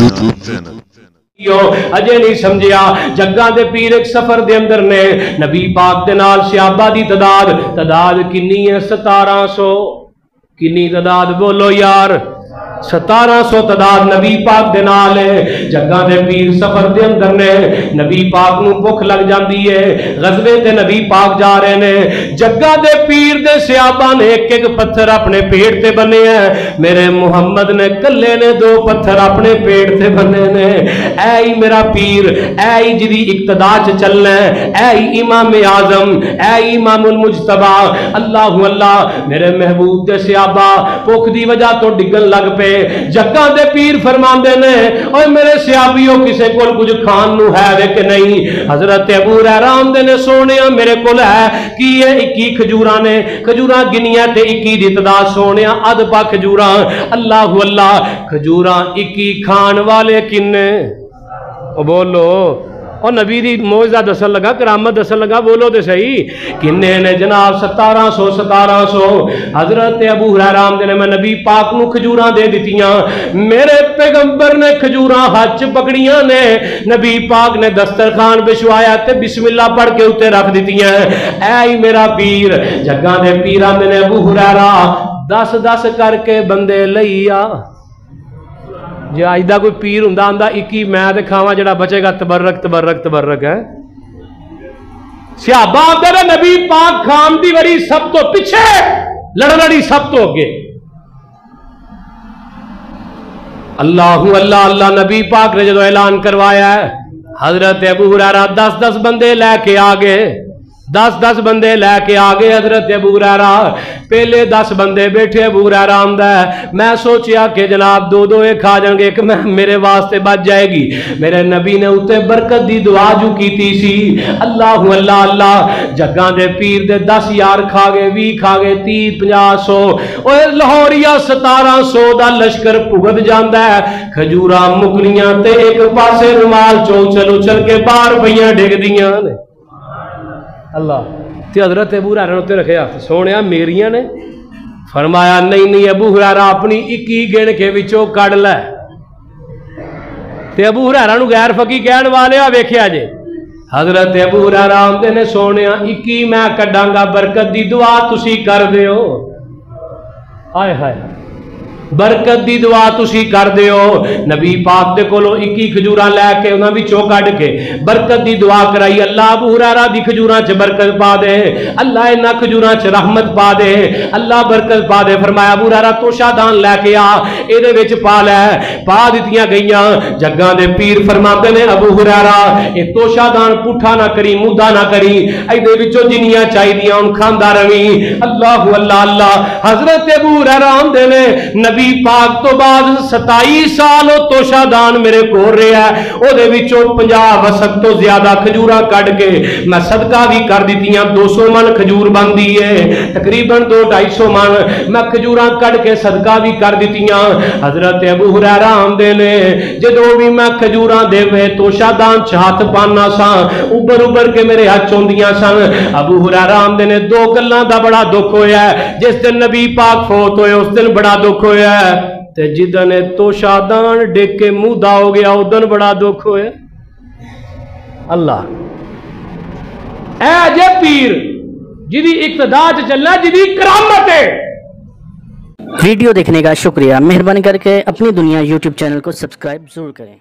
YouTube channel. अजे नहीं समझिया जग्गा दे पीर एक सफर दे अंदर ने नबी पाक दे नाल सहाबा दी तादाद किन्नी है? 1700। किन्नी तादाद बोलो यार? 1700 तादाद नबी पाक दे नाल है। जग्गा दे पीर सफर दे अंदर ने नबी पाक नू भुख लग जाती है, गज़वे ते नबी पाक जा रहे ने। जग्गा दे पीर दे सहाबा ने एक एक पत्थर अपने पेट ते बने हैं। मेरे मुहम्मद ने कल्ले ने 2 पत्थर अपने पेट ते बने ने। ऐ ही मेरा पीर, ऐ ही जिदी इक्तदा च चलना है, ऐ ही इमाम आजम, ऐ ही इमामुल मुजतबा। अल्लाहु अल्लाह मेरे महबूब दे सहाबा भुख दी वजह तो डिगन लग पे। जग्गा दे पीर फरमांदे ने ओए मेरे सहाबियों किसे कोल कुछ खान नू है वे कि नहीं? हजरत अबू हुरैरा आंदे ने सोनिया मेरे कोल है कि ये 21 खजूरा ने। खजूरा गिनिया ते 21 दी तादाद सोनिया अध पा खजूरा। अल्लाहु अल्लाह खजूरा 21 खान वाले किन्ने? बोलो। और नबी दी मौजज़ा दसन लगा, करामत दसन लगा, बोलो तो सही किन्ने ने जनाब? 1700। हजरत अबू हुरैरा ने मैं नबी पाक नू खजूरा दे दितियां। मेरे पैगंबर ने खजूरा हाथ च पकड़ियां ने। नबी पाक ने दस्तरखान बिछवाया ते बिस्मिल्लाह पढ़ के उत्ते रख दितियां। ऐ ही मेरा पीर। जग्गा दे पीर आंदे ने अबू हुरैरा 10-10 करके बंदे लईया। जे अज का कोई पीर हुंदा आंदा 21 मैं ते खावा, जड़ा बचेगा तबर्रक है। सहाबा आंदे ने नबी पाक खाम दी वरी सब तो पिछे, लड़न सब तो अगे। अल्लाहु अल्लाह अल्लाह नबी पाक ने जो ऐलान करवाया है, हजरत अबू हुरैरा 10-10 बंदे लैके आ गए। 10-10 बंदे लैके आ गए हजरत अबू हुरैरा। पहले 10 बंदे बैठे। अबू हुरैरा आंदा है मैं सोचिया कि जनाब 2-2 खा जाएंगे, एक मैं मेरे वास्ते बच जाएगी। मेरे नबी ने उत्ते बरकत दी दुआ जो की सी। अल्लाहु अल्लाह अल्लाह जग्गा दे पीर दे 10 यार खा गए, 20 खा गए, 30-50 ओए लाहौरिया 1700 दा लश्कर भुगत जाता है। खजूरा मुकनियां ते एक पासे रुमाल चल के बाहर पईयां डिगदियां ने। अल्लाह ते हजरत अबू हुरैरा ने रखे हथ सोने मेरिया ने। फरमाया नहीं अबू हुरैरा अपनी 21 गिण के विचों कड़ लै। ते अबू हुरैरा नूं गैर फकी कहण वाले वेख्या जे। हजरत अबू हुरैरा आंदे ने सोने 21 मैं कड्डांगा, बरकत दी दुआ तुसी कर दिओ। हाय हाय बरकत दी दुआ तुसी कर दिओ। नबी पाक दे कोलों 21 खजूरा लैके उन्हां विचों कढ के बरकत दी दुआ कराई। अल्लाह अबू हुरैरा दी खजूरां च बरकत पा दे, अल्लाह इन्हां खजूरां च रहमत पा दे, अल्लाह बरकत पा दे। फरमाया अबू हुरैरा तोशादान लैके आ, इहदे विच पा लै। पा दित्तियां गईयां। जग्गां दे पीर फरमांदे ने अबू हुरैरा ये तोशादान पुठा ना करी, मुद्दा ना करी, इहदे विचों जिन्नियां चाहिदियां उन खांदा रवी। अल्लाहु अल्लाह अल्लाह। हजरत अबू हुरैरा आंदे ने नबी पाक तो बाद 27 साल तोशादान मेरे कोल रहा है। ओदे विचों 50 वसक तो ज्यादा खजूरा कट के मैं सदका भी कर दित्तियां। 200 मन खजूर बनती है, तकरीबन 200-250 मन मैं खजूरा कट के सदका भी कर दित्तियां। हजरत अबू हुरैरा आंदे ने जदों भी मैं खजूरा दे तोशादान च हथ पाना सा उबर के मेरे हाथ चौंदियां सन। अबू हुरैरा आंदे ने 2 गल्लां दा बड़ा दुख होया। जिस दिन नबी पाक फोत होए उस दिन बड़ा दुख होया, ते जिदन तोशादान डिग के मुदा हो गया उदन बड़ा दुख होया। अल्लाह ऐ जे पीर जिदी इक्तदा च चलना, जिदी करामत है। वीडियो देखने का शुक्रिया। मेहरबानी करके अपनी दुनिया यूट्यूब चैनल को सब्सक्राइब जरूर करें।